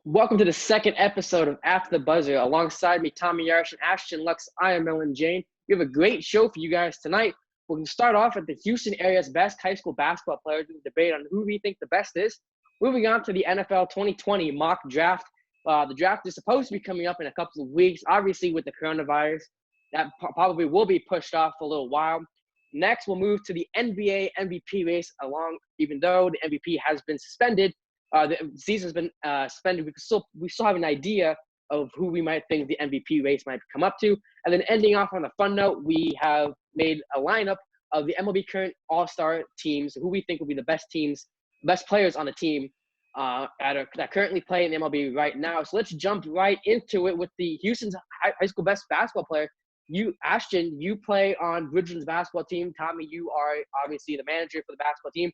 Welcome to the second episode of After the Buzzer. Alongside me, Tommy Yarish and Ashton Lux, I am Ellen Jane. We have a great show for you guys tonight. We're going to start off at the Houston area's best high school basketball players with a debate on who we think the best is. Moving on to the NFL 2020 mock draft. The draft is supposed to be coming up in a couple of weeks. Obviously, with the coronavirus, that probably will be pushed off for a little while. Next, we'll move to the NBA MVP race, even though the MVP has been suspended. The season's been suspended. We still have an idea of who we might think the MVP race might come up to. And then ending off on a fun note, we have made a lineup of the MLB current All-Star teams, who we think will be the best players on the team that currently play in the MLB right now. So let's jump right into it with the Houston's high school best basketball player. Ashton, you play on Bridgeland's basketball team. Tommy, you are obviously the manager for the basketball team.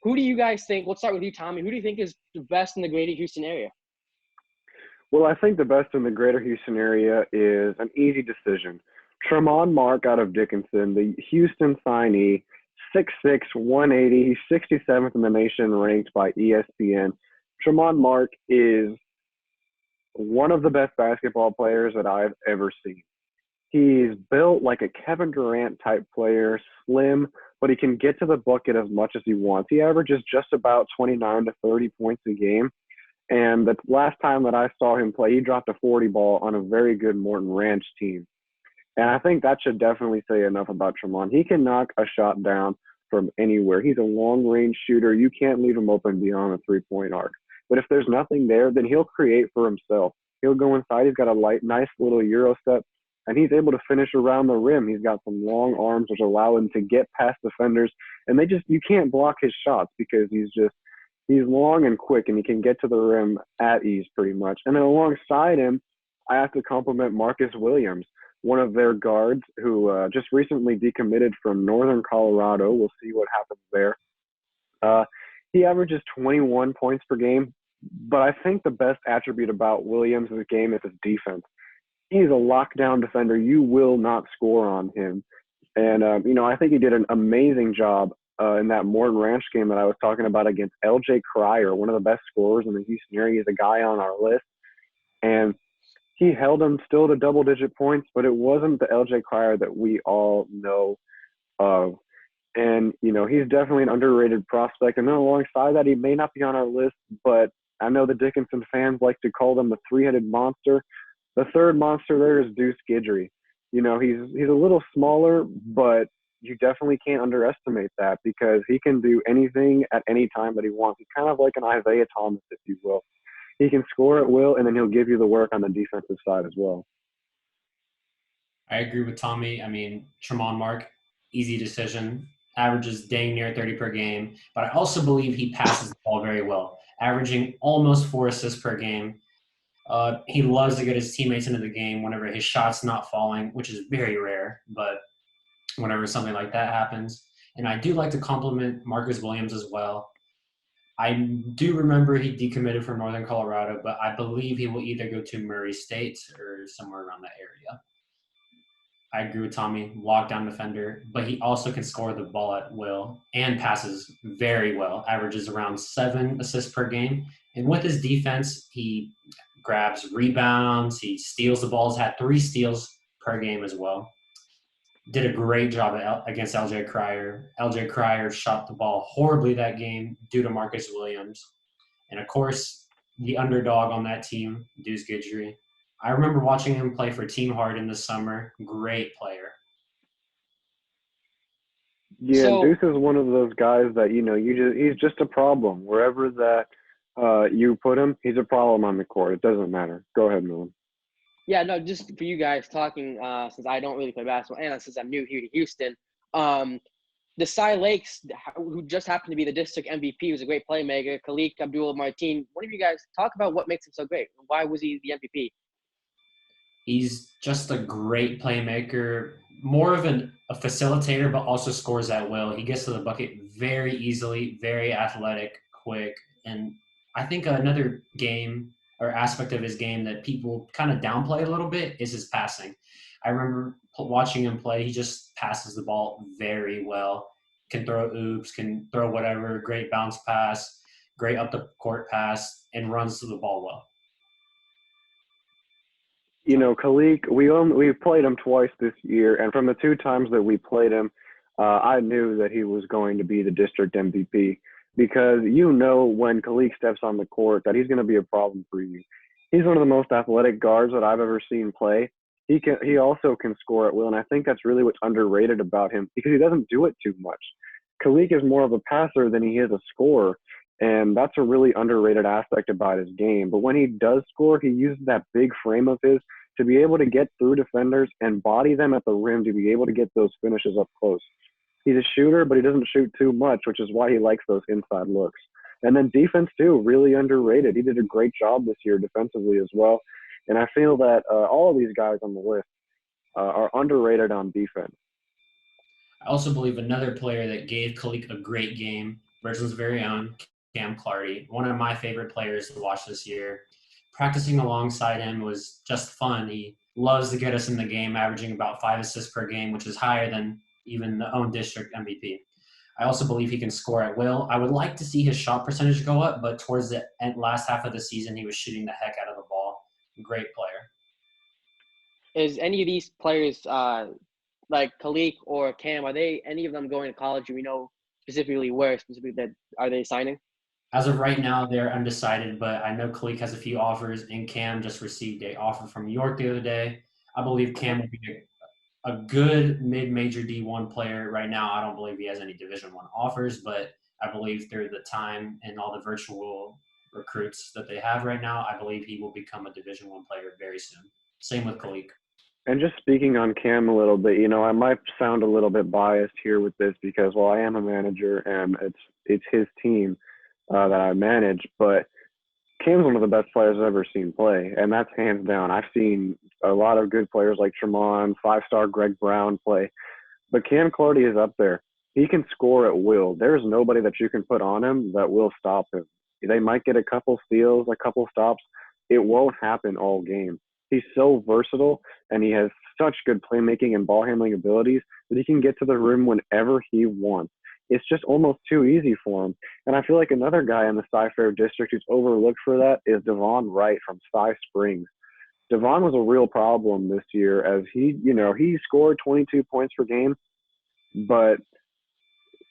Who do you guys think? Let's start with you, Tommy. Who do you think is the best in the greater Houston area? Well, I think the best in the greater Houston area is an easy decision. Tremont Mark out of Dickinson, the Houston signee, 6'6", 180. He's 67th in the nation ranked by ESPN. Tremont Mark is one of the best basketball players that I've ever seen. He's built like a Kevin Durant type player, slim, but he can get to the bucket as much as he wants. He averages just about 29 to 30 points a game. And the last time that I saw him play, he dropped a 40 ball on a very good Morton Ranch team. And I think that should definitely say enough about Tremont. He can knock a shot down from anywhere. He's a long-range shooter. You can't leave him open beyond a three-point arc. But if there's nothing there, then he'll create for himself. He'll go inside. He's got a nice little Euro step. And he's able to finish around the rim. He's got some long arms which allow him to get past defenders. And you can't block his shots because he's long and quick and he can get to the rim at ease pretty much. And then alongside him, I have to compliment Marcus Williams, one of their guards who just recently decommitted from Northern Colorado. We'll see what happens there. He averages 21 points per game, but I think the best attribute about Williams' game is his defense. He's a lockdown defender. You will not score on him. And, I think he did an amazing job in that Morton Ranch game that I was talking about against LJ Cryer, one of the best scorers in the Houston area. He's a guy on our list. And he held him still to double-digit points, but it wasn't the LJ Cryer that we all know of. And, he's definitely an underrated prospect. And then alongside that, he may not be on our list, but I know the Dickinson fans like to call him the three-headed monster. The third monster there is Deuce Guidry. He's a little smaller, but you definitely can't underestimate that because he can do anything at any time that he wants. He's kind of like an Isaiah Thomas, if you will. He can score at will, and then he'll give you the work on the defensive side as well. I agree with Tommy. Tremont Mark, easy decision, averages dang near 30 per game. But I also believe he passes the ball very well, averaging almost 4 assists per game. He loves to get his teammates into the game whenever his shot's not falling, which is very rare, but whenever something like that happens. And I do like to compliment Marcus Williams as well. I do remember he decommitted from Northern Colorado, but I believe he will either go to Murray State or somewhere around that area. I agree with Tommy, lockdown defender, but he also can score the ball at will and passes very well, averages around 7 assists per game. And with his defense, he grabs rebounds, he steals the balls, had 3 steals per game as well. Did a great job against LJ Cryer. LJ Cryer shot the ball horribly that game due to Marcus Williams. And, of course, the underdog on that team, Deuce Guidry. I remember watching him play for Team Harden this summer. Great player. Yeah, Deuce is one of those guys that, he's just a problem. Wherever that you put him, he's a problem on the court. It doesn't matter. Go ahead, Nolan. Yeah, no, just for you guys talking, since I don't really play basketball and since I'm new here to Houston, the Cy Lakes, who just happened to be the district MVP, was a great playmaker, Khalik Abdul-Martin. One of you guys talk about what makes him so great. Why was he the MVP? He's just a great playmaker, more of a facilitator, but also scores at will. He gets to the bucket very easily, very athletic, quick. And I think another game or aspect of his game that people kind of downplay a little bit is his passing. I remember watching him play. He just passes the ball very well, can throw oops, can throw whatever, great bounce pass, great up the court pass, and runs to the ball well. You know, Khalik, we played him twice this year, and from the two times that we played him, I knew that he was going to be the district MVP because you know when Khalik steps on the court that he's going to be a problem for you. He's one of the most athletic guards that I've ever seen play. He also can score at will, and I think that's really what's underrated about him because he doesn't do it too much. Khalik is more of a passer than he is a scorer, and that's a really underrated aspect about his game. But when he does score, he uses that big frame of his to be able to get through defenders and body them at the rim to be able to get those finishes up close. He's a shooter, but he doesn't shoot too much, which is why he likes those inside looks. And then defense too, really underrated. He did a great job this year defensively as well. And I feel that all of these guys on the list are underrated on defense. I also believe another player that gave Khalik a great game, Bridgeland's very own Cam Clardy, one of my favorite players to watch this year. Practicing alongside him was just fun. He loves to get us in the game, averaging about 5 assists per game, which is higher than even the own district MVP. I also believe he can score at will. I would like to see his shot percentage go up, but towards the last half of the season, he was shooting the heck out of the ball. Great player. Is any of these players like Khalik or Cam, are they any of them going to college? Do we know specifically where specifically that are they signing? As of right now, they're undecided, but I know Khalik has a few offers, and Cam just received an offer from York the other day. I believe Cam will be a good mid-major D1 player. Right now, I don't believe he has any Division I offers, but I believe through the time and all the virtual recruits that they have right now, I believe he will become a Division I player very soon. Same with Khalik. And just speaking on Cam a little bit, you know, I might sound a little bit biased here with this because, well, I am a manager and it's his team that I manage, but Cam's one of the best players I've ever seen play, and that's hands down. I've seen a lot of good players like Tremont, five-star Greg Brown play, but Cam Clardy is up there. He can score at will. There's nobody that you can put on him that will stop him. They might get a couple steals, a couple stops. It won't happen all game. He's so versatile, and he has such good playmaking and ball handling abilities that he can get to the rim whenever he wants. It's just almost too easy for him. And I feel like another guy in the Cy-Fair district who's overlooked for that is Devon Wright from Cy Springs. Devon was a real problem this year as he scored 22 points per game, but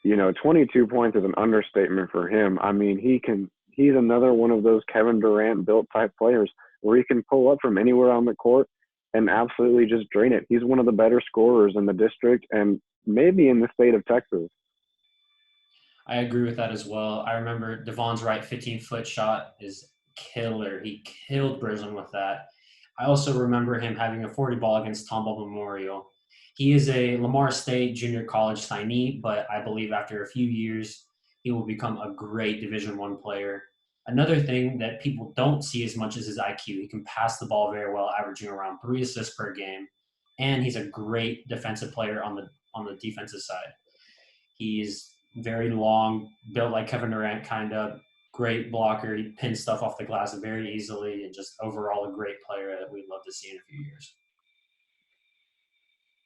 22 points is an understatement for him. I mean, he's another one of those Kevin Durant built type players where he can pull up from anywhere on the court and absolutely just drain it. He's one of the better scorers in the district and maybe in the state of Texas. I agree with that as well. I remember Devon's right 15-foot shot is killer. He killed Bridgeland with that. I also remember him having a 40 ball against Tomball Memorial. He is a Lamar State junior college signee, but I believe after a few years, he will become a great Division I player. Another thing that people don't see as much is his IQ. He can pass the ball very well, averaging around 3 assists per game, and he's a great defensive player on the defensive side. He's very long, built like Kevin Durant, kind of great blocker. He pins stuff off the glass very easily, and just overall a great player that we'd love to see in a few years.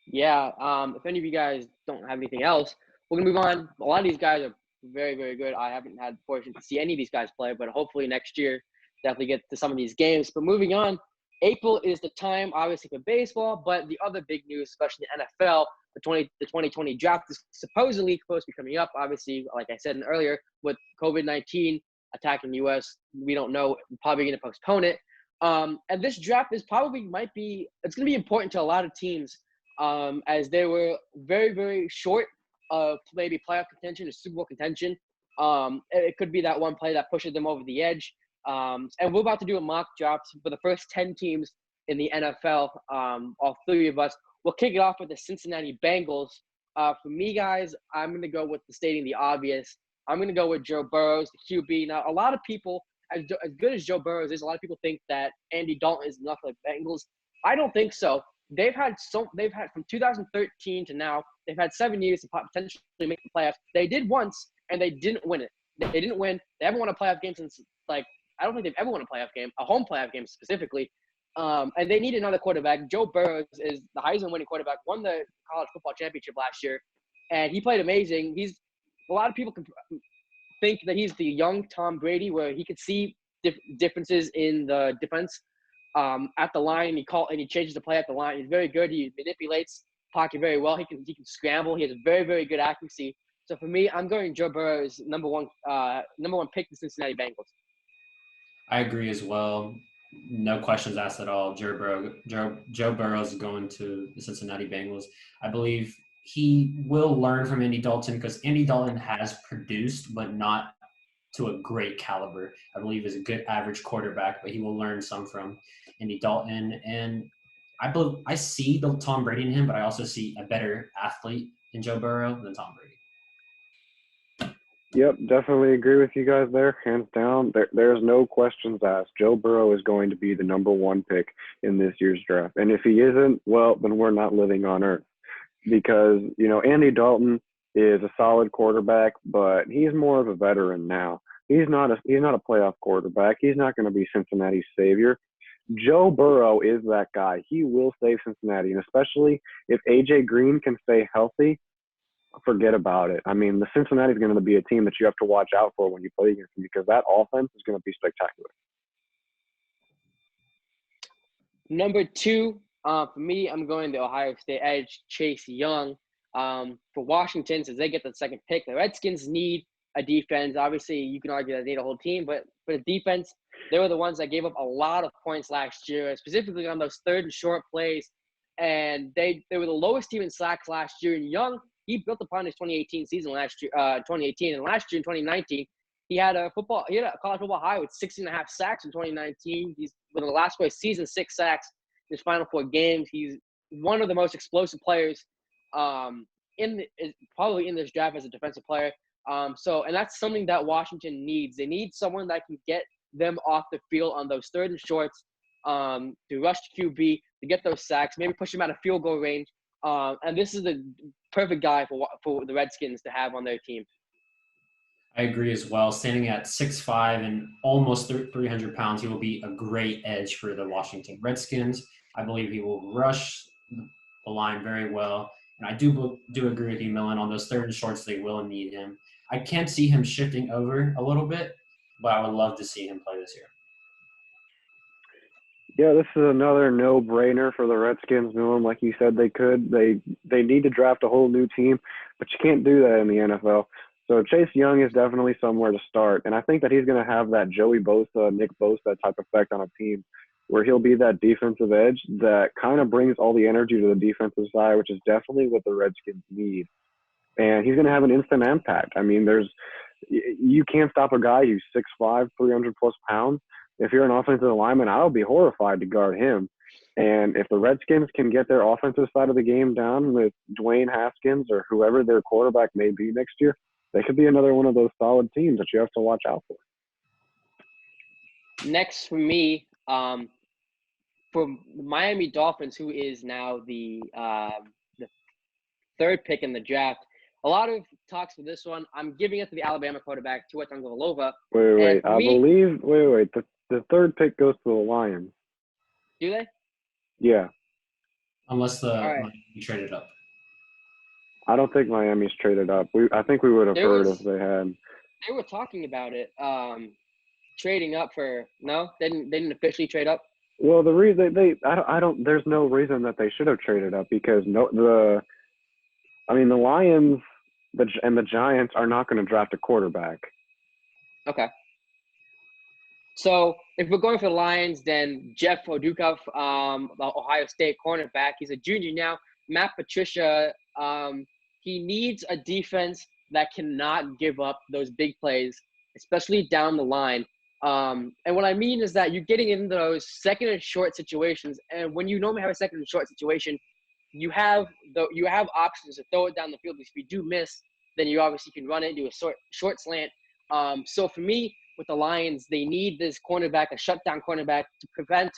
Yeah. If any of you guys don't have anything else, we're gonna move on. A lot of these guys are very, very good. I haven't had the fortune to see any of these guys play, but hopefully next year definitely get to some of these games. But moving on, April is the time, obviously, for baseball, but the other big news, especially the NFL, the 2020 draft is supposedly supposed to be coming up. Obviously, like I said earlier, with COVID-19 attacking the U.S., we don't know. We're probably going to postpone it. And this draft is it's going to be important to a lot of teams as they were very, very short of maybe playoff contention or Super Bowl contention. It could be that one play that pushes them over the edge. And we're about to do a mock draft for the first 10 teams in the NFL. All three of us. We'll kick it off with the Cincinnati Bengals. For me, guys, I'm going to go with stating the obvious. I'm going to go with Joe Burrows, the QB. Now, a lot of people, as good as Joe Burrows is, a lot of people think that Andy Dalton is enough for the Bengals. I don't think so. They've had from 2013 to now, they've had 7 years to potentially make the playoffs. They did once, and they didn't win it. They didn't win. They haven't won a playoff game since, I don't think they've ever won a playoff game, a home playoff game specifically. And they need another quarterback. Joe Burrows is the Heisman winning quarterback, won the college football championship last year, and he played amazing. A lot of people think that he's the young Tom Brady, where he could see differences in the defense. at the line. He changes the play at the line. He's very good. He manipulates pocket very well. He can scramble. He has very, very good accuracy. So for me, I'm going Joe Burrow as number one pick, the Cincinnati Bengals. I agree as well. No questions asked at all. Joe Burrow is going to the Cincinnati Bengals. I believe he will learn from Andy Dalton because Andy Dalton has produced, but not to a great caliber. I believe is a good average quarterback, but he will learn some from Andy Dalton. And I see the Tom Brady in him, but I also see a better athlete in Joe Burrow than Tom Brady. Yep, definitely agree with you guys there, hands down. There's no questions asked. Joe Burrow is going to be the number one pick in this year's draft. And if he isn't, well, then we're not living on Earth. Because, Andy Dalton is a solid quarterback, but he's more of a veteran now. He's not a playoff quarterback. He's not going to be Cincinnati's savior. Joe Burrow is that guy. He will save Cincinnati, and especially if A.J. Green can stay healthy, forget about it. I mean, the Cincinnati is going to be a team that you have to watch out for when you play against them because that offense is going to be spectacular. Number 2, for me, I'm going the Ohio State edge, Chase Young. For Washington, since they get the second pick, the Redskins need a defense. Obviously, you can argue that they need a whole team, but for the defense, they were the ones that gave up a lot of points last year, specifically on those third and short plays. And they were the lowest team in sacks last year. And Young, he built upon his 2018 season last year, 2018, and last year in 2019, he had a college football high with 16.5 sacks in 2019. He's in the last place season 6 sacks in his final 4 games. He's one of the most explosive players probably in this draft as a defensive player. And that's something that Washington needs. They need someone that can get them off the field on those third and shorts, to rush to QB, to get those sacks, maybe push him out of field goal range. And this is the perfect guy for the Redskins to have on their team. I agree as well. Standing at 6'5" and almost 300 pounds, he will be a great edge for the Washington Redskins. I believe he will rush the line very well. And I do agree with you, Millen, on those third and shorts, they will need him. I can't see him shifting over a little bit, but I would love to see him play this year. Yeah, this is another no-brainer for the Redskins, Millen. Like you said, they could. They need to draft a whole new team, but you can't do that in the NFL. So Chase Young is definitely somewhere to start, and I think that he's going to have that Joey Bosa, Nick Bosa type effect on a team where he'll be that defensive edge that kind of brings all the energy to the defensive side, which is definitely what the Redskins need. And he's going to have an instant impact. I mean, you can't stop a guy who's 6'5", 300-plus pounds. If you're an offensive lineman, I would be horrified to guard him. And if the Redskins can get their offensive side of the game down with Dwayne Haskins or whoever their quarterback may be next year, they could be another one of those solid teams that you have to watch out for. Next for me, for Miami Dolphins, who is now the third pick in the draft, a lot of talks for this one. I'm giving it to the Alabama quarterback, Tua Tagovailoa. Wait. The third pick goes to the Lions. Do they? Yeah. Unless you traded up. I don't think Miami's traded up. I think we would have heard if they had. They were talking about it, trading up for – no? They didn't officially trade up? Well, the reason there's no reason that they should have traded up because the Lions and the Giants are not going to draft a quarterback. Okay. So if we're going for the Lions, then Jeff Odukov, the Ohio State cornerback, he's a junior now. Matt Patricia, he needs a defense that cannot give up those big plays, especially down the line. And what I mean is that you're getting into those second and short situations, and when you normally have a second and short situation, you have options to throw it down the field. If you do miss, then you obviously can run it, do a short slant. So for me, with the Lions, they need this cornerback, a shutdown cornerback, to prevent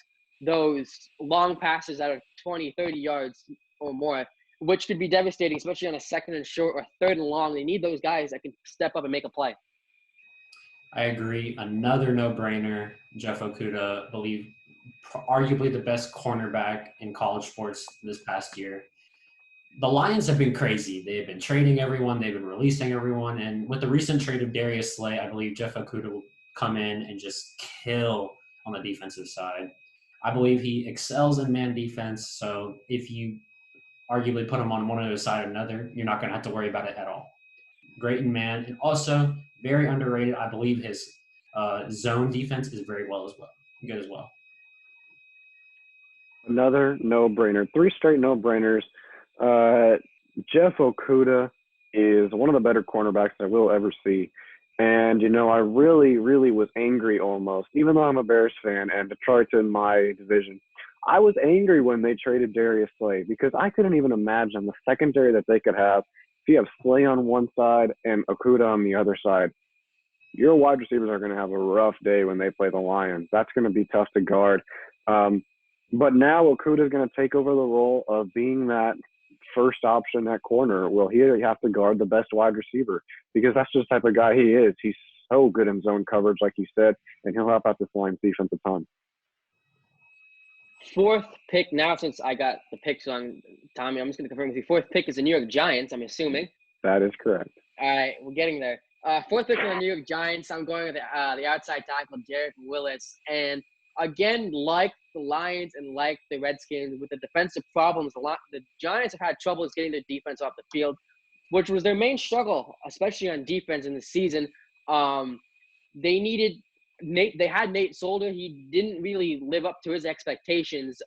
those long passes that are 20, 30 yards or more, which could be devastating, especially on a second and short or third and long. They need those guys that can step up and make a play. I agree. Another no-brainer, Jeff Okudah, arguably the best cornerback in college sports this past year. The Lions have been crazy. They've been trading everyone. They've been releasing everyone. And with the recent trade of Darius Slay, I believe Jeff Okudah will come in and just kill on the defensive side. I believe he excels in man defense. So if you arguably put him on one side or another, you're not going to have to worry about it at all. Great in man, and also very underrated. I believe his zone defense is very good as well. Another no-brainer. 3 straight no-brainers. Jeff Okudah is one of the better cornerbacks I will ever see. And, I really, really was angry almost, even though I'm a Bears fan and Detroit's in my division. I was angry when they traded Darius Slay because I couldn't even imagine the secondary that they could have if you have Slay on one side and Okudah on the other side. Your wide receivers are going to have a rough day when they play the Lions. That's going to be tough to guard. But now Okudah is going to take over the role of being that first option at corner. Well, he have to guard the best wide receiver because that's just the type of guy he is. He's so good in zone coverage, like you said, and he'll help out this Lions defense a ton. 4th pick now, since I got the picks on Tommy, I'm just going to confirm with you. 4th pick is the New York Giants, I'm assuming. That is correct. All right, we're getting there. 4th pick for the New York Giants. I'm going with the outside tackle, Derek Willis. And again, like the Lions and like the Redskins, with the defensive problems, the Giants have had troubles getting their defense off the field, which was their main struggle, especially on defense in the season. They had Nate Solder. He didn't really live up to his expectations.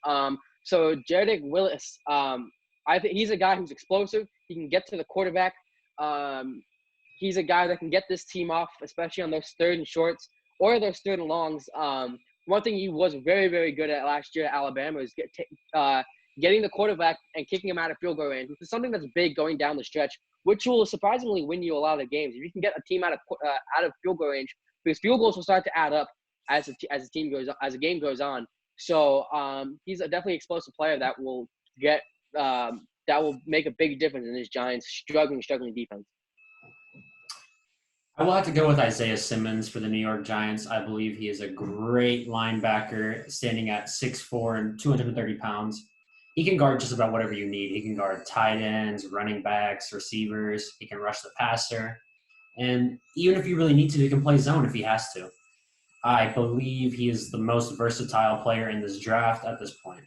So Derek Willis, I think he's a guy who's explosive. He can get to the quarterback. He's a guy that can get this team off, especially on those 3rd and shorts or those 3rd and longs. One thing he was very, very good at last year at Alabama is getting the quarterback and kicking him out of field goal range, which is something that's big going down the stretch, which will surprisingly win you a lot of games. If you can get a team out of field goal range, because field goals will start to add up as the game goes on. So he's a definitely explosive player that will make a big difference in this Giants struggling defense. I will have to go with Isaiah Simmons for the New York Giants. I believe he is a great linebacker, standing at 6'4" and 230 pounds. He can guard just about whatever you need. He can guard tight ends, running backs, receivers. He can rush the passer. And even if you really need to, he can play zone if he has to. I believe he is the most versatile player in this draft at this point.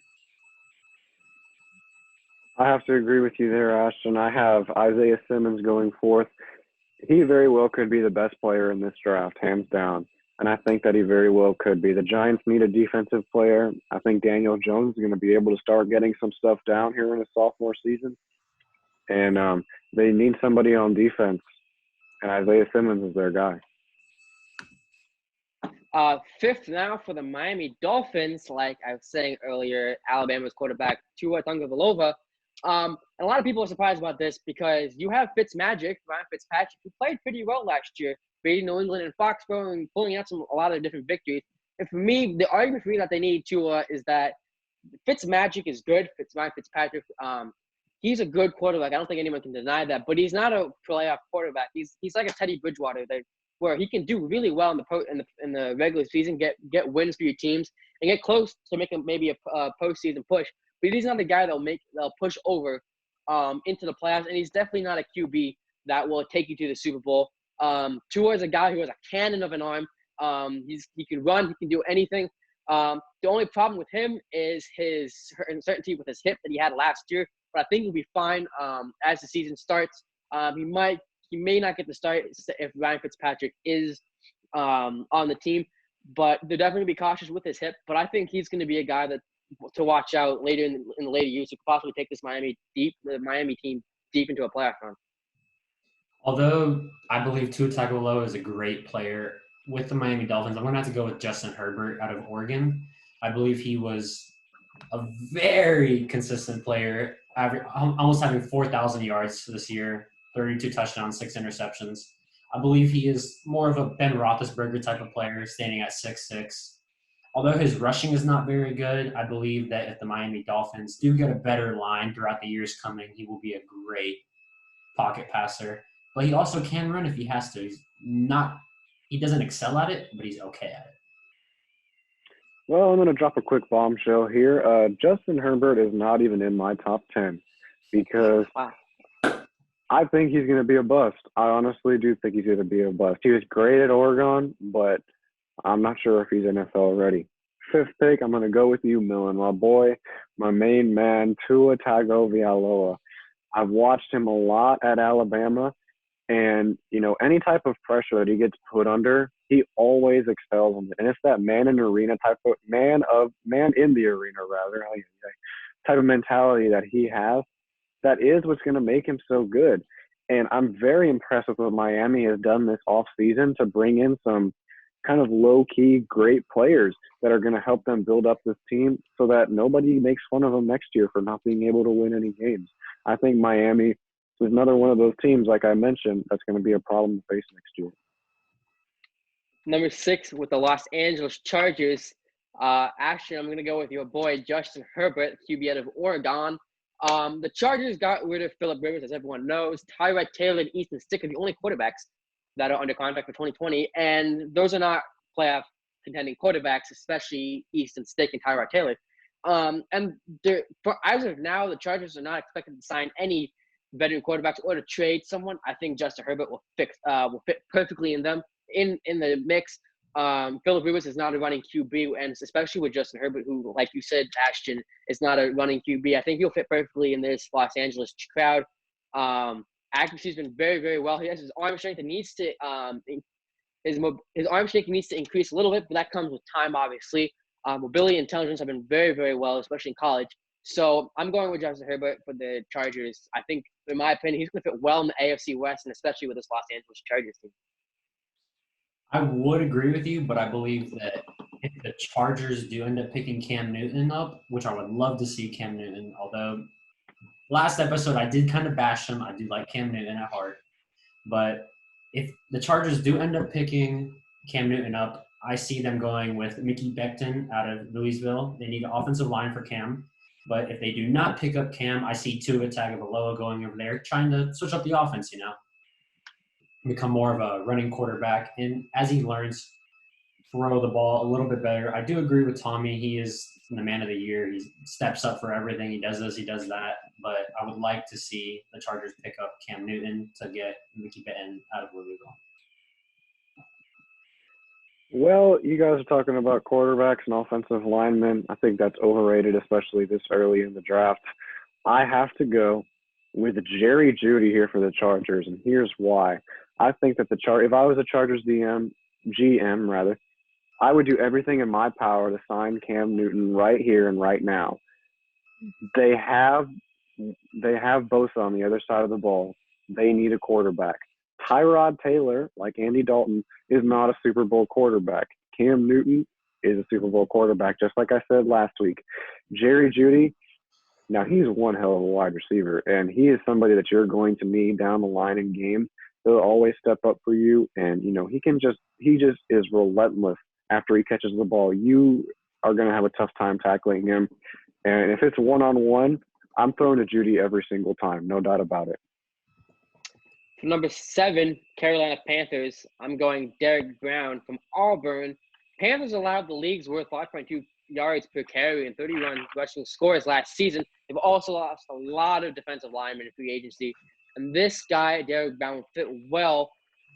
I have to agree with you there, Ashton. I have Isaiah Simmons going 4th. He very well could be the best player in this draft, hands down. And I think that he very well could be. The Giants need a defensive player. I think Daniel Jones is going to be able to start getting some stuff down here in his sophomore season. And they need somebody on defense. And Isaiah Simmons is their guy. 5th now for the Miami Dolphins. Like I was saying earlier, Alabama's quarterback Tua Tagovailoa. And a lot of people are surprised about this because you have Ryan Fitzpatrick, who played pretty well last year, beating New England and Foxborough and pulling out a lot of different victories. And for me, the argument for me that they need Tua is that Fitzmagic is good. Ryan Fitzpatrick, he's a good quarterback. I don't think anyone can deny that. But he's not a playoff quarterback. He's like a Teddy Bridgewater, where he can do really well in the regular season, get wins for your teams, and get close to making maybe a postseason push. But he's not the guy that'll push over into the playoffs, and he's definitely not a QB that will take you to the Super Bowl. Tua is a guy who has a cannon of an arm. He can run, he can do anything. The only problem with him is his uncertainty with his hip that he had last year. But I think he'll be fine as the season starts. He may not get the start if Ryan Fitzpatrick is on the team, but they're definitely be cautious with his hip. But I think he's going to be a guy to watch out later in the later years who could possibly take the Miami team deep into a playoff run. Although I believe Tua Tagovailoa is a great player with the Miami Dolphins, I'm going to have to go with Justin Herbert out of Oregon. I believe he was a very consistent player, almost having 4,000 yards this year, 32 touchdowns, 6 interceptions. I believe he is more of a Ben Roethlisberger type of player, standing at 6'6". Although his rushing is not very good, I believe that if the Miami Dolphins do get a better line throughout the years coming, he will be a great pocket passer. But he also can run if he has to. He doesn't excel at it, but he's okay at it. Well, I'm going to drop a quick bombshell here. Justin Herbert is not even in my top 10 because I think he's going to be a bust. I honestly do think he's going to be a bust. He was great at Oregon, but I'm not sure if he's NFL ready. fifth pick, I'm going to go with you, Millen. My boy, my main man, Tua Tagovailoa. I've watched him a lot at Alabama, and, any type of pressure that he gets put under, he always excels in it. And it's that man in the arena man in the arena, rather, type of mentality that he has. That is what's going to make him so good. And I'm very impressed with what Miami has done this offseason to bring in some kind of low-key great players that are going to help them build up this team so that nobody makes fun of them next year for not being able to win any games. I think Miami is another one of those teams, like I mentioned, that's going to be a problem to face next year. Number 6 with the Los Angeles Chargers. Actually, I'm going to go with your boy, Justin Herbert, QB out of Oregon. The Chargers got rid of Phillip Rivers, as everyone knows. Tyrod Taylor and Easton Stick are the only quarterbacks that are under contract for 2020, and those are not playoff contending quarterbacks, especially Easton Stick and Tyrod Taylor. As of now, the Chargers are not expected to sign any veteran quarterbacks or to trade someone. I think Justin Herbert will fit perfectly in the mix. Phillip Rivers is not a running QB, and especially with Justin Herbert, who, like you said, Ashton, is not a running QB. I think he'll fit perfectly in this Los Angeles crowd. Accuracy's been very, very well. He has his arm strength and needs to his arm strength needs to increase a little bit, but that comes with time, obviously. Mobility and intelligence have been very, very well, especially in college. So I'm going with Justin Herbert for the Chargers. I think, in my opinion, he's going to fit well in the AFC West, and especially with this Los Angeles Chargers team. I would agree with you, but I believe that if the Chargers do end up picking Cam Newton up, which I would love to see Cam Newton, although last episode I did kind of bash him. I do like Cam Newton at heart. But if the Chargers do end up picking Cam Newton up, I see them going with Mickey Becton out of Louisville. They need an offensive line for Cam. But if they do not pick up Cam, I see Tua Tagovailoa going over there, trying to switch up the offense, become more of a running quarterback. And as he learns, throw the ball a little bit better. I do agree with Tommy. He is the man of the year. He steps up for everything. He does this, he does that. But I would like to see the Chargers pick up Cam Newton to get Mickey Becton out of Louisville. Well, you guys are talking about quarterbacks and offensive linemen. I think that's overrated, especially this early in the draft. I have to go with Jerry Jeudy here for the Chargers, and here's why. I think that if I was a Chargers GM rather, I would do everything in my power to sign Cam Newton right here and right now. They have Bosa on the other side of the ball. They need a quarterback. Tyrod Taylor, like Andy Dalton, is not a Super Bowl quarterback. Cam Newton is a Super Bowl quarterback, just like I said last week. Jerry Jeudy, now he's one hell of a wide receiver, and he is somebody that you're going to need down the line in game. He'll always step up for you, and he just is relentless after he catches the ball. You are going to have a tough time tackling him, and if it's one-on-one, I'm throwing to Jeudy every single time, no doubt about it. For number 7, Carolina Panthers, I'm going Derek Brown from Auburn. Panthers allowed the league's worth 5.2 yards per carry and 31 rushing scores last season. They've also lost a lot of defensive linemen in free agency. And this guy, Derek Brown, will fit well.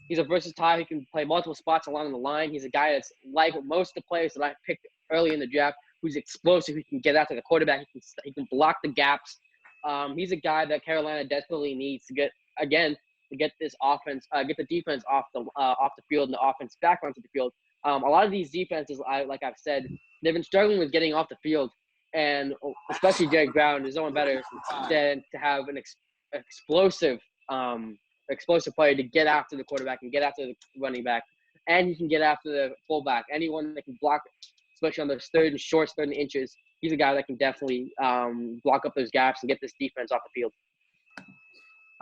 He's a versatile. He can play multiple spots along the line. He's a guy that's like most of the players that I picked early in the draft, who's explosive, who can get after the quarterback. He can block the gaps. He's a guy that Carolina desperately needs to get this offense, get the defense off the field and the offense back onto the field. A lot of these defenses, like I've said, they've been struggling with getting off the field, and especially Derek Brown is no one better than to have an explosive player to get after the quarterback and get after the running back, and he can get after the fullback. Anyone that can block, especially on those third and inches, he's a guy that can definitely block up those gaps and get this defense off the field.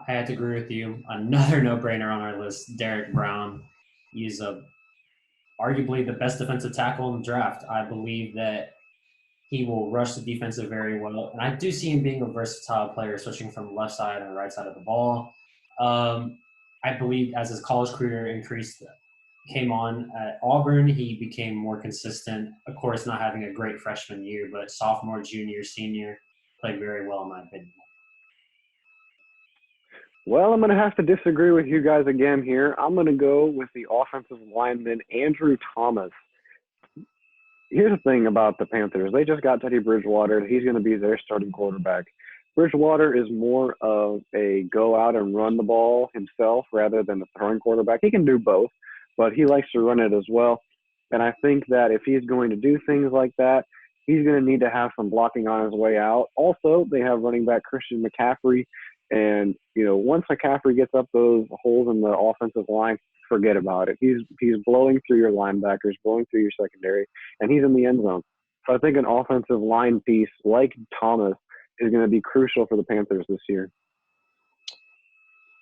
I have to agree with you. Another no-brainer on our list, Derek Brown. He's arguably the best defensive tackle in the draft. I believe that he will rush the defensive very well. And I do see him being a versatile player, switching from the left side and the right side of the ball. I believe as his college career came on at Auburn, he became more consistent. Of course, not having a great freshman year, but sophomore, junior, senior, played very well in my opinion. Well, I'm going to have to disagree with you guys again here. I'm going to go with the offensive lineman, Andrew Thomas. Here's the thing about the Panthers. They just got Teddy Bridgewater. He's going to be their starting quarterback. Bridgewater is more of a go out and run the ball himself rather than a throwing quarterback. He can do both, but he likes to run it as well. And I think that if he's going to do things like that, he's going to need to have some blocking on his way out. Also, they have running back Christian McCaffrey. And, once McCaffrey gets up those holes in the offensive line, forget about it. He's blowing through your linebackers, blowing through your secondary, and he's in the end zone. So I think an offensive line piece like Thomas is going to be crucial for the Panthers this year.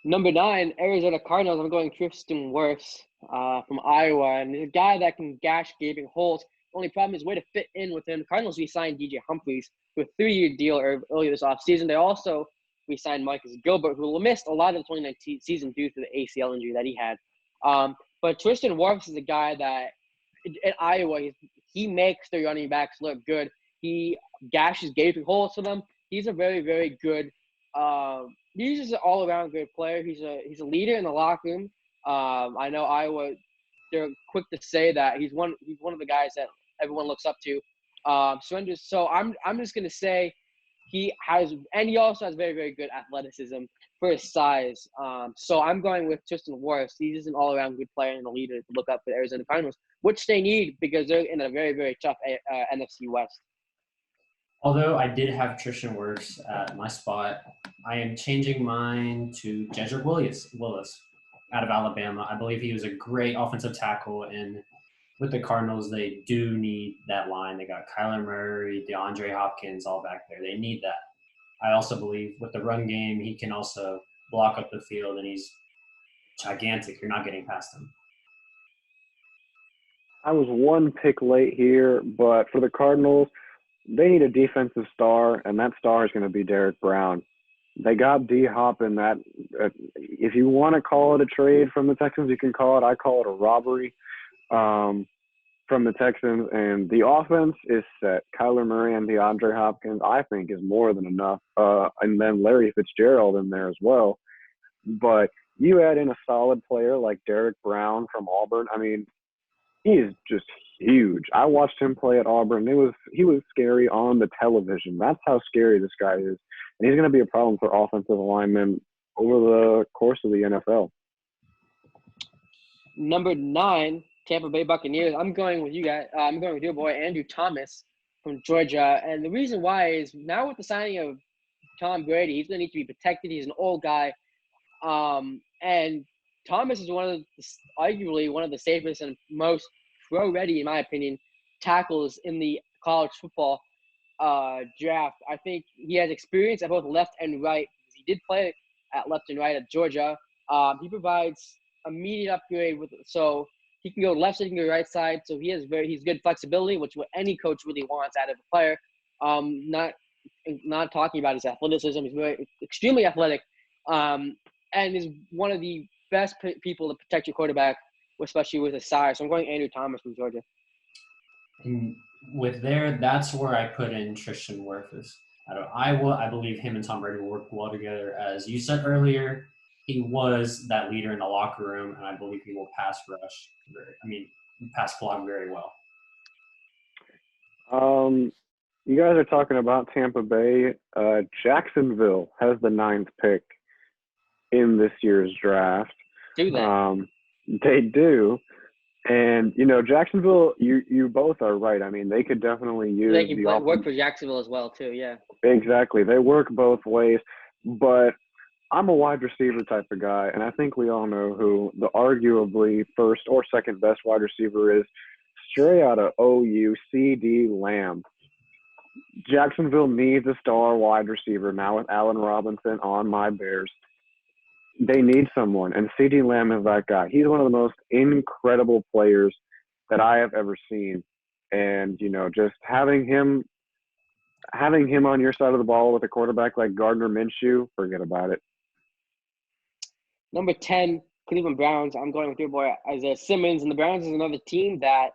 Number 9, Arizona Cardinals. I'm going Tristan Wirfs from Iowa. And he's a guy that can gash gaping holes. The only problem is way to fit in with him. The Cardinals re-signed DJ Humphries to a 3-year deal earlier this offseason. They also re-signed Marcus Gilbert, who missed a lot of the 2019 season due to the ACL injury that he had. But Tristan Wirfs is a guy that at Iowa, he makes the running backs look good. He gashes gaping holes for them. He's a very, very good he's just an all-around good player. He's a leader in the locker room. I know Iowa, they're quick to say that he's one of the guys that everyone looks up to. So I'm just gonna say he also has very, very good athleticism for his size. So I'm going with Tristan Wirfs. He's just an all-around good player and a leader to look up for the Arizona Cardinals, which they need because they're in a very, very tough NFC West. Although I did have Tristan Wirfs at my spot, I am changing mine to Jedrick Willis out of Alabama. I believe he was a great offensive tackle, and with the Cardinals, they do need that line. They got Kyler Murray, DeAndre Hopkins all back there. They need that. I also believe with the run game, he can also block up the field, and he's gigantic. You're not getting past him. I was one pick late here, but for the Cardinals, they need a defensive star, and that star is going to be Derek Brown. They got D-Hop in that. If you want to call it a trade from the Texans, you can call it. I call it a robbery from the Texans. And the offense is set. Kyler Murray and DeAndre Hopkins, I think, is more than enough. And then Larry Fitzgerald in there as well. But you add in a solid player like Derek Brown from Auburn. I mean, he is just huge. I watched him play at Auburn. He was scary on the television. That's how scary this guy is. And he's going to be a problem for offensive linemen over the course of the NFL. Number 9, Tampa Bay Buccaneers. I'm going with you guys. I'm going with your boy, Andrew Thomas from Georgia. And the reason why is now with the signing of Tom Brady, he's going to need to be protected. He's an old guy. And Thomas is arguably one of the safest and most pro-ready, in my opinion, tackles in the college football draft. I think he has experience at both left and right. He did play at left and right at Georgia. He provides immediate upgrade so he can go left side, he can go right side. So he's good flexibility, which what any coach really wants out of a player. Not talking about his athleticism. He's very extremely athletic, and is one of the best people to protect your quarterback, especially with his size. So I'm going Andrew Thomas from Georgia. And that's where I put in Tristan Wirfs. Out of Iowa, I believe him and Tom Brady will work well together. As you said earlier, he was that leader in the locker room, and I believe he will pass block very well. You guys are talking about Tampa Bay. Jacksonville has the 9th pick in this year's draft. Do that. They do. And, Jacksonville, you both are right. I mean, they could definitely use they can work for Jacksonville as well, too, yeah. Exactly. They work both ways. But I'm a wide receiver type of guy, and I think we all know who the arguably first or second best wide receiver is. Straight out of OU, CeeDee Lamb. Jacksonville needs a star wide receiver now with Allen Robinson on my Bears. They need someone, and CeeDee Lamb is that guy. He's one of the most incredible players that I have ever seen. And, just having him on your side of the ball with a quarterback like Gardner Minshew, forget about it. Number 10, Cleveland Browns. I'm going with your boy, Isaiah Simmons. And the Browns is another team that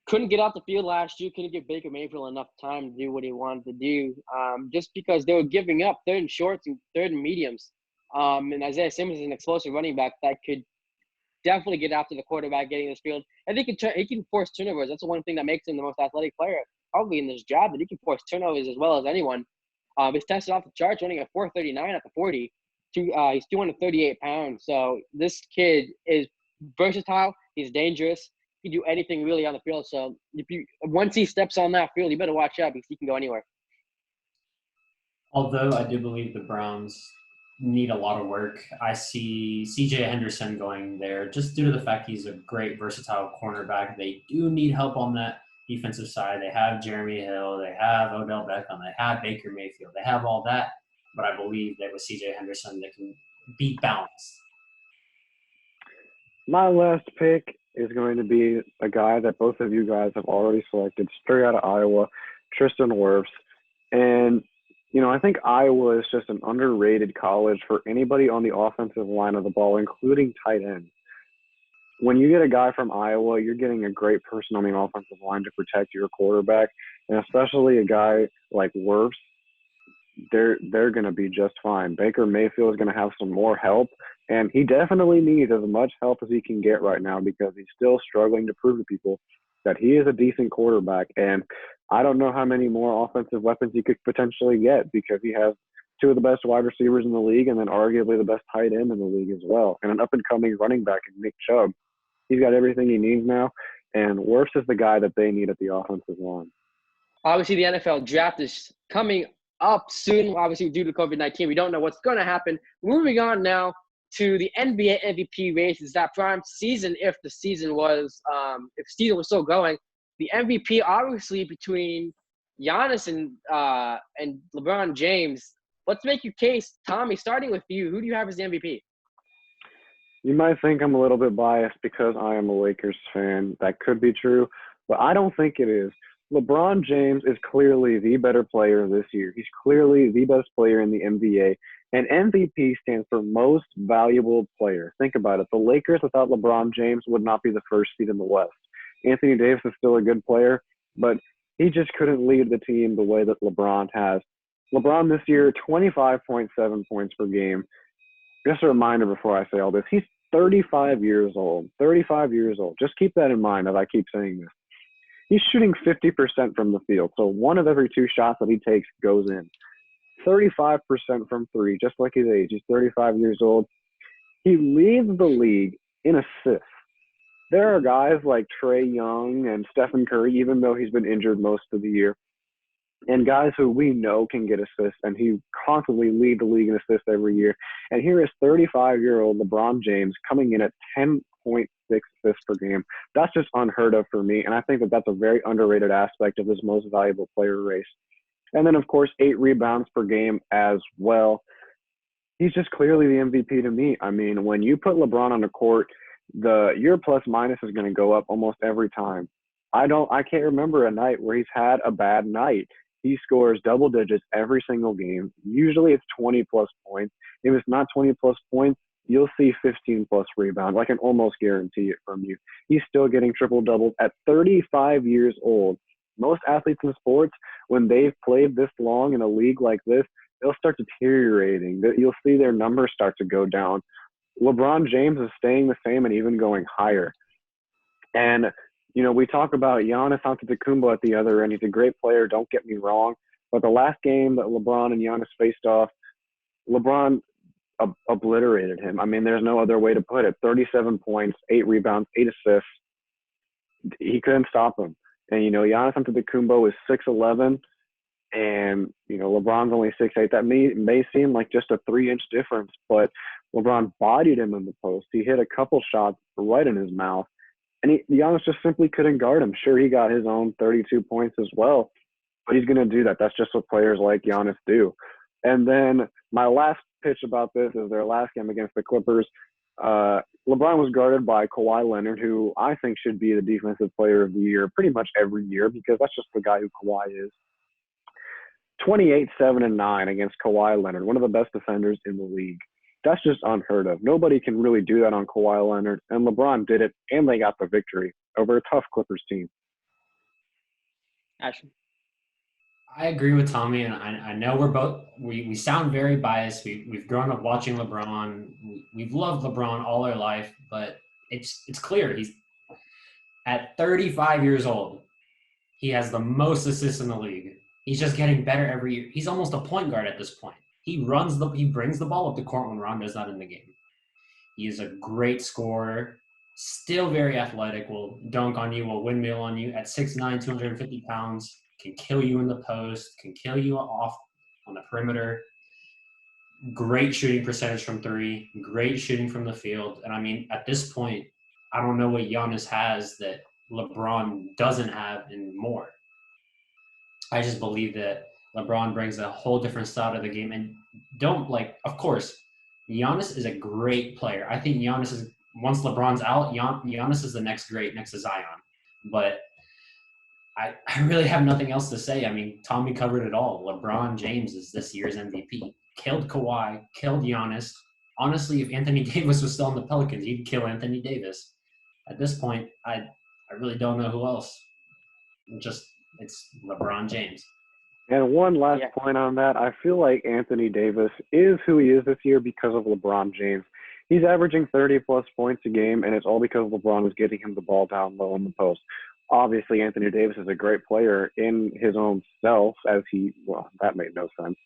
couldn't get off the field last year, couldn't give Baker Mayfield enough time to do what he wanted to do, just because they were giving up 3rd and shorts and 3rd and mediums. And Isaiah Simmons is an explosive running back that could definitely get after the quarterback getting this field. And he can force turnovers. That's the one thing that makes him the most athletic player probably in this job, that he can force turnovers as well as anyone. He's tested off the charts, running a 4.39 at the 40. He's 238 pounds. So this kid is versatile. He's dangerous. He can do anything really on the field. So once he steps on that field, you better watch out because he can go anywhere. Although I do believe the Browns need a lot of work, I see C.J. Henderson going there just due to the fact he's a great versatile cornerback. They do need help on that defensive side. They have Jeremy Hill, they have Odell Beckham, they have Baker Mayfield, they have all that. But I believe that with C.J. Henderson, they can be balanced. My last pick is going to be a guy that both of you guys have already selected, straight out of Iowa, Tristan Wirfs. And I think Iowa is just an underrated college for anybody on the offensive line of the ball, including tight ends. When you get a guy from Iowa, you're getting a great person on the offensive line to protect your quarterback, and especially a guy like Wirfs, they're going to be just fine. Baker Mayfield is going to have some more help, and he definitely needs as much help as he can get right now because he's still struggling to prove to people that he is a decent quarterback. And I don't know how many more offensive weapons he could potentially get because he has two of the best wide receivers in the league and then arguably the best tight end in the league as well, and an up-and-coming running back in Nick Chubb. He's got everything he needs now, and Wirfs is the guy that they need at the offensive line. Obviously, the NFL draft is coming up soon, obviously due to COVID-19. We don't know what's going to happen. Moving on now to the NBA MVP race. Is that prime season if the season was still going. The MVP obviously between Giannis and LeBron James. Let's make your case, Tommy, starting with you. Who do you have as the MVP? You might think I'm a little bit biased because I am a Lakers fan. That could be true, but I don't think it is. LeBron James is clearly the better player this year. He's clearly the best player in the NBA. And MVP stands for most valuable player. Think about it. The Lakers without LeBron James would not be the first seed in the West. Anthony Davis is still a good player, but he just couldn't lead the team the way that LeBron has. LeBron this year, 25.7 points per game. Just a reminder before I say all this, he's 35 years old. 35 years old. Just keep that in mind as I keep saying this. He's shooting 50% from the field, so one of every two shots that he takes goes in. 35% from three, just like his age. He's 35 years old. He leads the league in assists. There are guys like Trae Young and Stephen Curry, even though he's been injured most of the year, and guys who we know can get assists, and he constantly leads the league in assists every year. And here is 35-year-old LeBron James coming in at 10.6 assists per game. That's just unheard of for me, and I think that that's a very underrated aspect of this most valuable player race. And then, of course, 8 rebounds per game as well. He's just clearly the MVP to me. I mean, when you put LeBron on the court, your plus minus is going to go up almost every time. I can't remember a night where he's had a bad night. He scores double digits every single game. Usually it's 20-plus points. If it's not 20-plus points, you'll see 15-plus rebounds. I can almost guarantee it from you. He's still getting triple-doubles at 35 years old. Most athletes in sports, when they've played this long in a league like this, they'll start deteriorating. You'll see their numbers start to go down. LeBron James is staying the same and even going higher. And, we talk about Giannis Antetokounmpo at the other end. He's a great player, don't get me wrong. But the last game that LeBron and Giannis faced off, LeBron obliterated him. I mean, there's no other way to put it. 37 points, 8 rebounds, 8 assists. He couldn't stop him. And, Giannis Antetokounmpo is 6'11", and, LeBron's only 6'8". That may seem like just a 3-inch difference, but LeBron bodied him in the post. He hit a couple shots right in his mouth, and Giannis just simply couldn't guard him. Sure, he got his own 32 points as well, but he's going to do that. That's just what players like Giannis do. And then my last pitch about this is their last game against the Clippers. LeBron was guarded by Kawhi Leonard, who I think should be the defensive player of the year pretty much every year because that's just the guy who Kawhi is. 28, 7, and 9 against Kawhi Leonard, one of the best defenders in the league. That's just unheard of. Nobody can really do that on Kawhi Leonard, and LeBron did it, and they got the victory over a tough Clippers team. Ashton. I agree with Tommy, and I know we sound very biased. We've grown up watching LeBron. We've loved LeBron all our life, but it's clear he's at 35 years old. He has the most assists in the league. He's just getting better every year. He's almost a point guard at this point. He brings the ball up the court when Rondo's not in the game. He is a great scorer, still very athletic, will dunk on you, will windmill on you at 6'9", 250 pounds, can kill you in the post, can kill you off on the perimeter. Great shooting percentage from three, great shooting from the field. And I mean, at this point, I don't know what Giannis has that LeBron doesn't have and more. I just believe that LeBron brings a whole different style to the game. And of course, Giannis is a great player. I think Giannis is, once LeBron's out, Giannis is the next great next to Zion. But I really have nothing else to say. I mean, Tommy covered it all. LeBron James is this year's MVP. Killed Kawhi, killed Giannis. Honestly, if Anthony Davis was still on the Pelicans, he'd kill Anthony Davis. At this point, I really don't know who else. It's LeBron James. And one last point on that, I feel like Anthony Davis is who he is this year because of LeBron James. He's averaging 30-plus points a game, and it's all because LeBron was getting him the ball down low in the post. Obviously, Anthony Davis is a great player in his own self, that made no sense.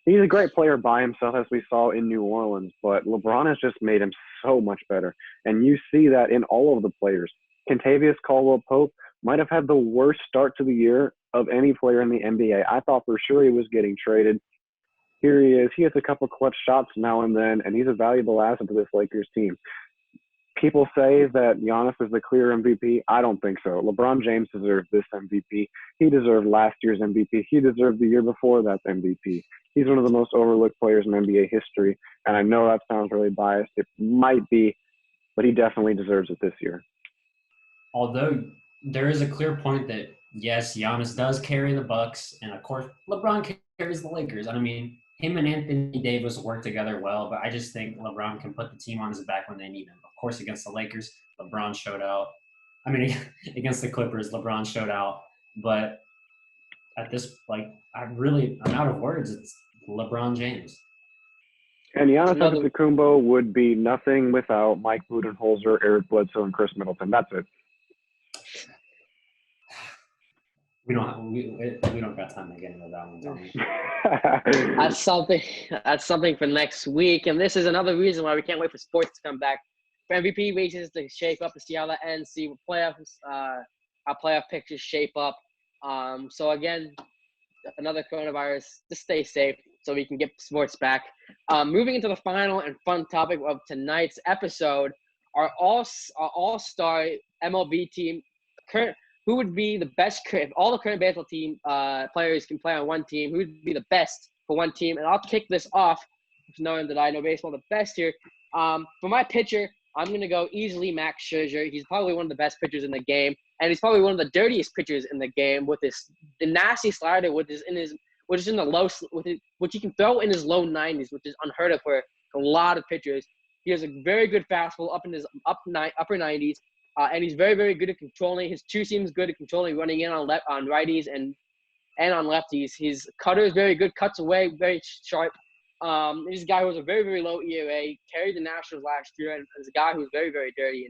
He's a great player by himself, as we saw in New Orleans, but LeBron has just made him so much better. And you see that in all of the players. Kentavious Caldwell-Pope might have had the worst start to the year of any player in the NBA. I thought for sure he was getting traded. Here he is. He hits a couple clutch shots now and then, and he's a valuable asset to this Lakers team. People say that Giannis is the clear MVP. I don't think so. LeBron James deserved this MVP. He deserved last year's MVP. He deserved the year before that MVP. He's one of the most overlooked players in NBA history, and I know that sounds really biased. It might be, but he definitely deserves it this year. Although there is a clear point that, yes, Giannis does carry the Bucks, and of course, LeBron carries the Lakers. I mean, him and Anthony Davis work together well, but I just think LeBron can put the team on his back when they need him. Of course, against the Lakers, LeBron showed out. I mean, against the Clippers, LeBron showed out. But at this, I'm out of words. It's LeBron James. And Giannis Antetokounmpo would be nothing without Mike Budenholzer, Eric Bledsoe, and Chris Middleton. That's it. We don't got time to get into that one, Tommy. That's something for next week, and this is another reason why we can't wait for sports to come back. For MVP races to shape up, to see how that ends, see what how playoff pictures shape up. So again, another coronavirus. Just stay safe so we can get sports back. Moving into the final and fun topic of tonight's episode, our all-star MLB team. Who would be the best if all the current baseball team players can play on one team? Who would be the best for one team? And I'll kick this off, knowing that I know baseball the best here. For my pitcher, I'm going to go easily Max Scherzer. He's probably one of the best pitchers in the game, and he's probably one of the dirtiest pitchers in the game with the nasty slider, which is in the low, which he can throw in his low 90s, which is unheard of for a lot of pitchers. He has a very good fastball up in his upper 90s. And he's very, very good at controlling. His two seams good at controlling, running in on righties and on lefties. His cutter is very good, cuts away, very sharp. He's a guy who has a very, very low ERA, carried the Nationals last year, and is a guy who's very, very dirty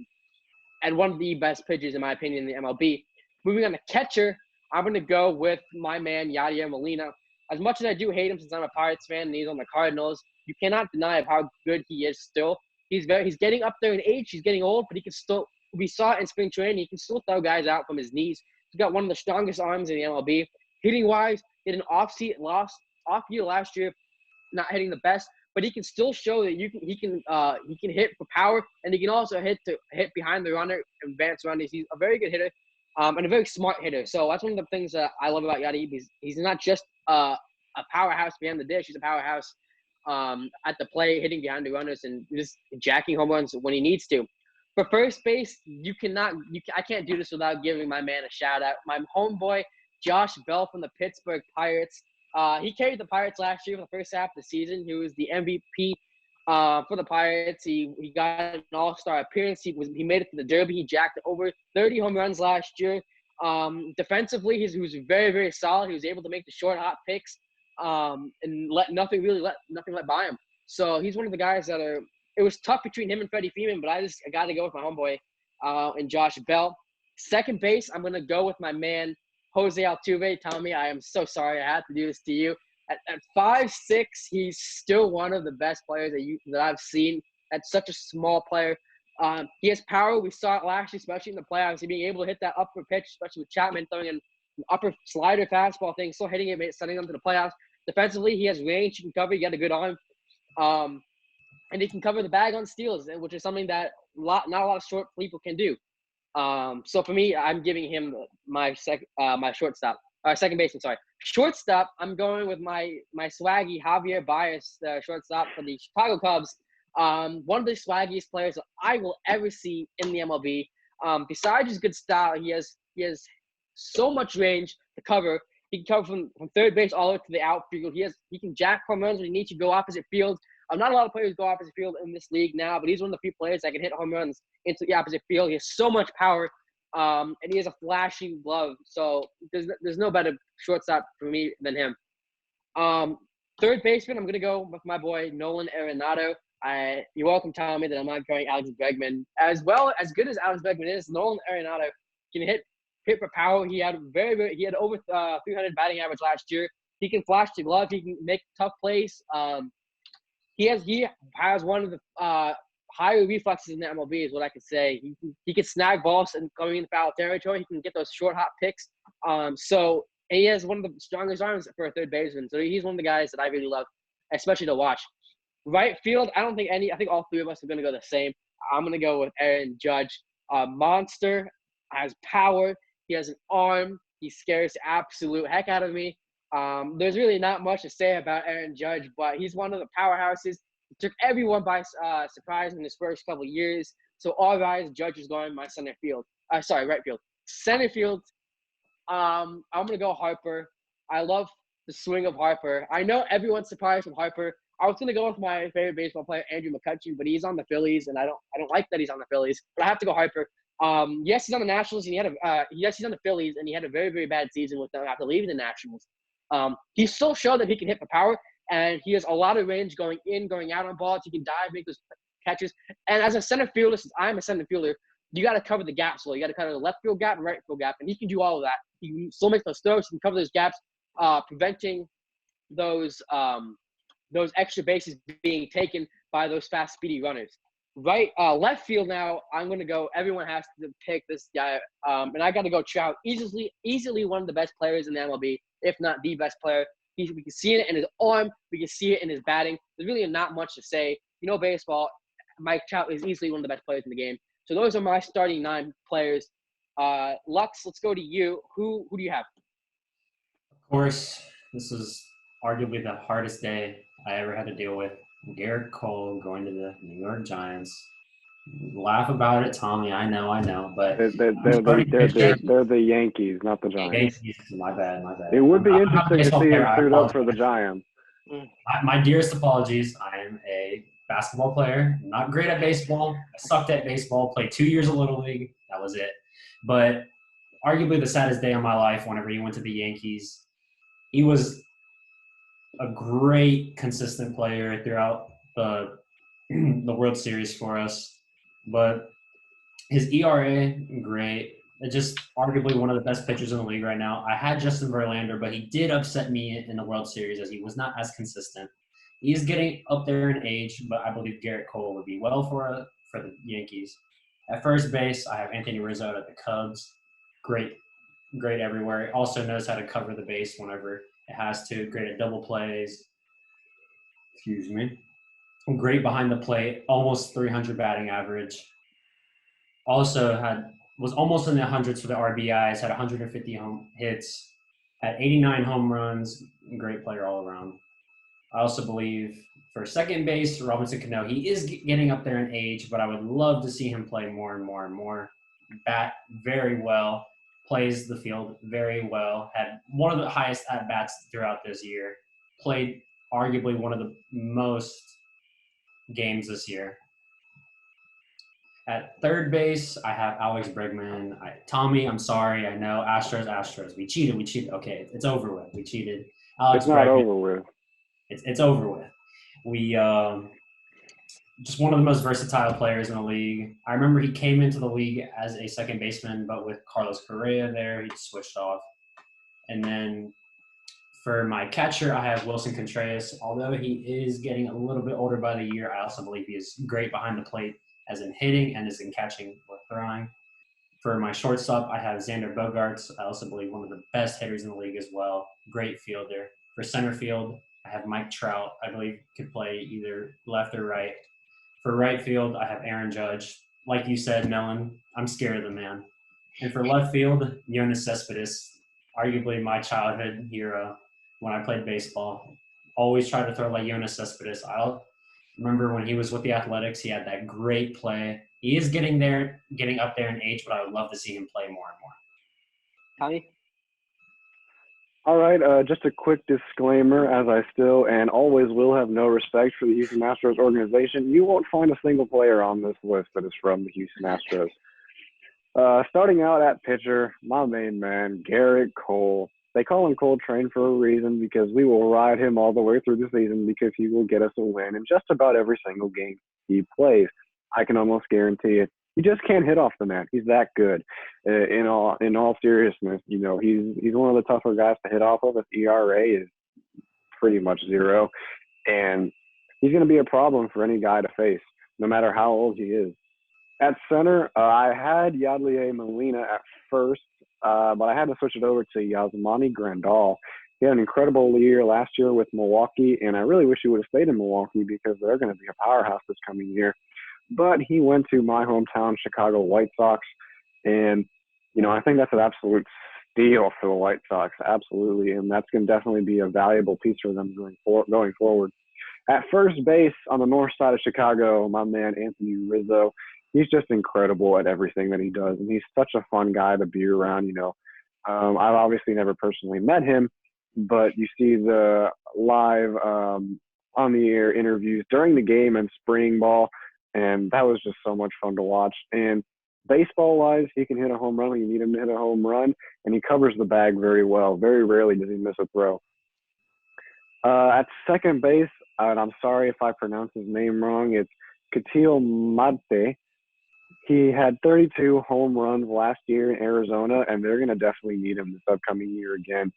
and one of the best pitchers, in my opinion, in the MLB. Moving on to catcher, I'm going to go with my man, Yadier Molina. As much as I do hate him since I'm a Pirates fan and he's on the Cardinals, you cannot deny how good he is still. He's getting up there in age. He's getting old, but he can still – we saw it in spring training. He can still throw guys out from his knees. He's got one of the strongest arms in the MLB. Hitting-wise, he had an off year last year, not hitting the best, but he can still show that he can hit for power, and he can also hit behind the runner and advance runners. He's a very good hitter and a very smart hitter. So that's one of the things that I love about Yadi. He's not just a powerhouse behind the dish. He's a powerhouse at the plate, hitting behind the runners and just jacking home runs when he needs to. For first base, I can't do this without giving my man a shout out. My homeboy, Josh Bell from the Pittsburgh Pirates. He carried the Pirates last year for the first half of the season. He was the MVP for the Pirates. He got an all-star appearance. He made it to the Derby. He jacked over 30 home runs last year. Defensively, he was very, very solid. He was able to make the short, hot picks and let nothing by him. So he's one of the guys that are – it was tough between him and Freddie Freeman, but I got to go with my homeboy, and Josh Bell. Second base, I'm going to go with my man, Jose Altuve. Tommy, I am so sorry I had to do this to you. At 5'6", he's still one of the best players that I've seen. That's such a small player. He has power. We saw it last year, especially in the playoffs. He being able to hit that upper pitch, especially with Chapman throwing in an upper slider fastball thing, still hitting it, sending them to the playoffs. Defensively, he has range. He can cover. He got a good arm. And he can cover the bag on steals, which is something that not a lot of short people can do. So for me, I'm giving him my shortstop. Second baseman, sorry. Shortstop, I'm going with my swaggy Javier Baez, shortstop for the Chicago Cubs. One of the swaggiest players that I will ever see in the MLB. Besides his good style, he has so much range to cover. He can cover from third base all the way to the outfield. He can jack home runs when he needs to go opposite field. Not a lot of players go opposite field in this league now, but he's one of the few players that can hit home runs into the opposite field. He has so much power, and he has a flashing glove. So there's no better shortstop for me than him. Third baseman, I'm going to go with my boy Nolan Arenado. You're welcome telling me that I'm not going Alex Bregman. As good as Alex Bregman is, Nolan Arenado can hit for power. He had over 300 batting average last year. He can flash the glove. He can make tough plays. He has one of the higher reflexes in the MLB is what I could say. He can snag balls and going in foul territory. He can get those short hop picks. And he has one of the strongest arms for a third baseman. So he's one of the guys that I really love, especially to watch. Right field, I think all three of us are going to go the same. I'm going to go with Aaron Judge. Monster, has power. He has an arm. He scares the absolute heck out of me. There's really not much to say about Aaron Judge, but he's one of the powerhouses. He took everyone by surprise in his first couple of years. So all guys, Judge is going my right field. Center field, I'm going to go Harper. I love the swing of Harper. I know everyone's surprised with Harper. I was going to go with my favorite baseball player, Andrew McCutchen, but he's on the Phillies, and I don't like that he's on the Phillies. But I have to go Harper. Yes, he's on the Nationals, and he's on the Phillies, and he had a very, very bad season with them after leaving the Nationals. He still showed that he can hit for power, and he has a lot of range going in, going out on balls. He can dive, make those catches. And as a center fielder, since I'm a center fielder, you got to cover the gaps. So you got to cover the left field gap and right field gap, and he can do all of that. He can still make those throws. He can cover those gaps, preventing those extra bases being taken by those fast, speedy runners. Left field now, I'm going to go – everyone has to pick this guy, and I got to go Trout. Easily one of the best players in the MLB, if not the best player. We can see it in his arm. We can see it in his batting. There's really not much to say. Baseball, Mike Trout is easily one of the best players in the game. So those are my starting 9 players. Lux, let's go to you. Who do you have? Of course, this is arguably the hardest day I ever had to deal with. Garrett Cole going to the New York Giants. Laugh about it, Tommy. I know, but they're the Yankees, not the Giants. Yankees, my bad. It would be interesting to see him suit up for the Giants. My dearest apologies. I am a basketball player. I'm not great at baseball. I sucked at baseball. Played 2 years of Little League. That was it. But arguably the saddest day of my life whenever he went to the Yankees. He was a great, consistent player throughout the World Series for us. But his ERA, great. It's just arguably one of the best pitchers in the league right now. I had Justin Verlander, but he did upset me in the World Series as he was not as consistent. He's getting up there in age, but I believe Garrett Cole would be well for the Yankees. At first base, I have Anthony Rizzo at the Cubs. Great everywhere. Also knows how to cover the base whenever it has to. Great at double plays. Excuse me. Great behind the plate. Almost 300 batting average. Also was almost in the hundreds for the RBIs. Had 150 home hits. Had 89 home runs. Great player all around. I also believe for second base, Robinson Cano, he is getting up there in age, but I would love to see him play more and more and more. Bat very well. Plays the field very well, had one of the highest at-bats throughout this year, played arguably one of the most games this year. At third base, I have Alex Bregman. Tommy, I'm sorry. I know Astros. We cheated. Okay, it's over with. We cheated. Alex Bregman, over with. It's over with. We just one of the most versatile players in the league. I remember he came into the league as a second baseman, but with Carlos Correa there, he switched off. And then for my catcher, I have Wilson Contreras. Although he is getting a little bit older by the year, I also believe he is great behind the plate as in hitting and as in catching or throwing. For my shortstop, I have Xander Bogaerts. I also believe one of the best hitters in the league as well. Great fielder. For center field, I have Mike Trout. I believe could play either left or right. For right field, I have Aaron Judge. Like you said, Mellon, I'm scared of the man. And for left field, Yoenis Cespedes, arguably my childhood hero when I played baseball. Always tried to throw like Yoenis Cespedes. I remember when he was with the Athletics, he had that great play. He is getting up there in age, but I would love to see him play more and more. Tommy? All right, just a quick disclaimer, as I still and always will have no respect for the Houston Astros organization. You won't find a single player on this list that is from the Houston Astros. Starting out at pitcher, my main man, Garrett Cole. They call him Coltrane for a reason because we will ride him all the way through the season because he will get us a win in just about every single game he plays. I can almost guarantee it. You just can't hit off the man. He's that good. In all seriousness, you know, he's one of the tougher guys to hit off of. His ERA is pretty much 0, and he's going to be a problem for any guy to face, no matter how old he is. At center, I had Yadlier Molina at first, but I had to switch it over to Yasmani Grandal. He had an incredible year last year with Milwaukee, and I really wish he would have stayed in Milwaukee because they're going to be a powerhouse this coming year. But he went to my hometown, Chicago White Sox, and, you know, I think that's an absolute steal for the White Sox, absolutely, and that's going to definitely be a valuable piece for them going forward. At first base on the north side of Chicago, my man Anthony Rizzo, he's just incredible at everything that he does, and he's such a fun guy to be around, you know. I've obviously never personally met him, but you see the live on-the-air interviews during the game and spring ball, and that was just so much fun to watch. And baseball-wise, he can hit a home run when you need him to hit a home run, and he covers the bag very well. Very rarely does he miss a throw. At second base, and I'm sorry if I pronounce his name wrong, it's Ketel Marte. He had 32 home runs last year in Arizona, and they're going to definitely need him this upcoming year again.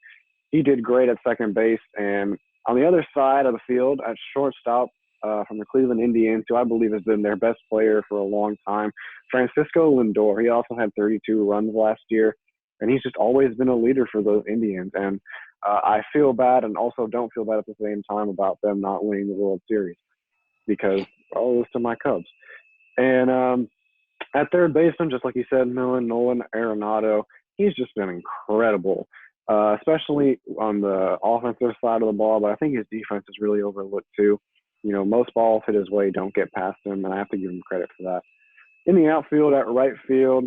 He did great at second base, and on the other side of the field, at shortstop, from the Cleveland Indians, who I believe has been their best player for a long time, Francisco Lindor. He also had 32 runs last year, and he's just always been a leader for those Indians. And I feel bad and also don't feel bad at the same time about them not winning the World Series because all this to my Cubs. And at third baseman, just like you said, Nolan Arenado, he's just been incredible, especially on the offensive side of the ball, but I think his defense is really overlooked too. You know, most balls hit his way don't get past him, and I have to give him credit for that. In the outfield, at right field,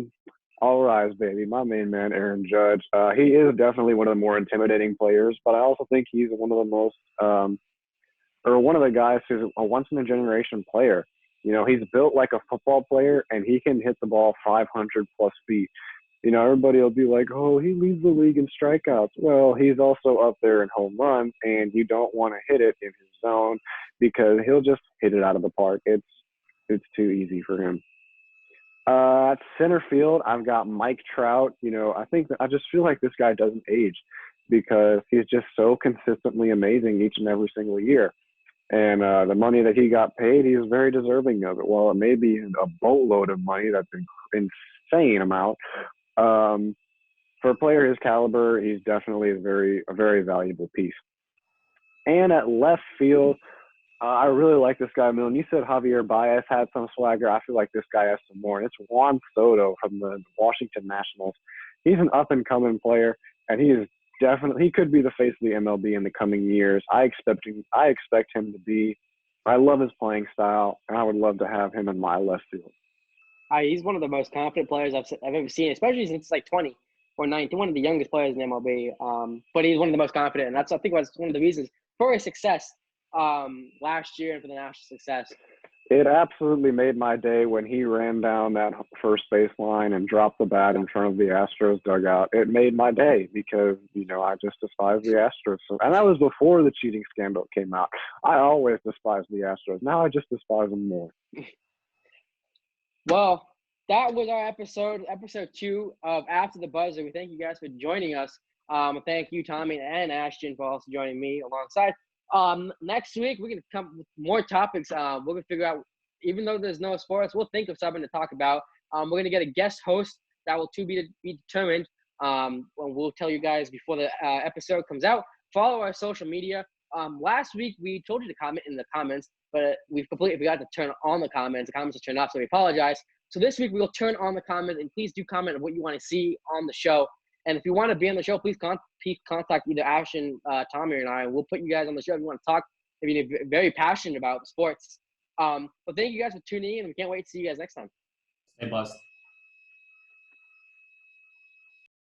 all rise, baby, my main man, Aaron Judge. He is definitely one of the more intimidating players, but I also think he's one of the most one of the guys who's a once-in-a-generation player. You know, he's built like a football player, and he can hit the ball 500-plus feet. You know, everybody will be like, oh, he leads the league in strikeouts. Well, he's also up there in home runs, and you don't want to hit it in his zone because he'll just hit it out of the park. It's too easy for him. At center field, I've got Mike Trout. You know, I just feel like this guy doesn't age because he's just so consistently amazing each and every single year. And the money that he got paid, he is very deserving of it. Well, it may be a boatload of money. That's an insane amount. For a player his caliber, he's definitely a very valuable piece. And at left field, I really like this guy, Milton. You said Javier Baez had some swagger. I feel like this guy has some more. And it's Juan Soto from the Washington Nationals. He's an up-and-coming player, and he could be the face of the MLB in the coming years. I expect him to be. I love his playing style, and I would love to have him in my left field. He's one of the most confident players I've ever seen, especially since like 20 or 19. One of the youngest players in the MLB. But he's one of the most confident, and I think that's one of the reasons for his success last year and for the national success. It absolutely made my day when he ran down that first base line and dropped the bat in front of the Astros dugout. It made my day because, I just despise the Astros. And that was before the cheating scandal came out. I always despised the Astros. Now I just despise them more. Well, that was our episode 2 of After the Buzzer. We thank you guys for joining us. Thank you, Tommy and Ashton, for also joining me alongside. Next week, we're going to come with more topics. We're going to figure out, even though there's no sports, we'll think of something to talk about. We're going to get a guest host that will be determined. We'll tell you guys before the episode comes out. Follow our social media. Last week, we told you to comment in the comments, but we've completely forgot to turn on the comments. The comments are turned off, so we apologize. So this week, we'll turn on the comments, and please do comment on what you want to see on the show. And if you want to be on the show, please contact either Ashton, Tommy, and I, and we'll put you guys on the show if you want to talk, if you're very passionate about sports. But thank you guys for tuning in, and we can't wait to see you guys next time. Stay blessed.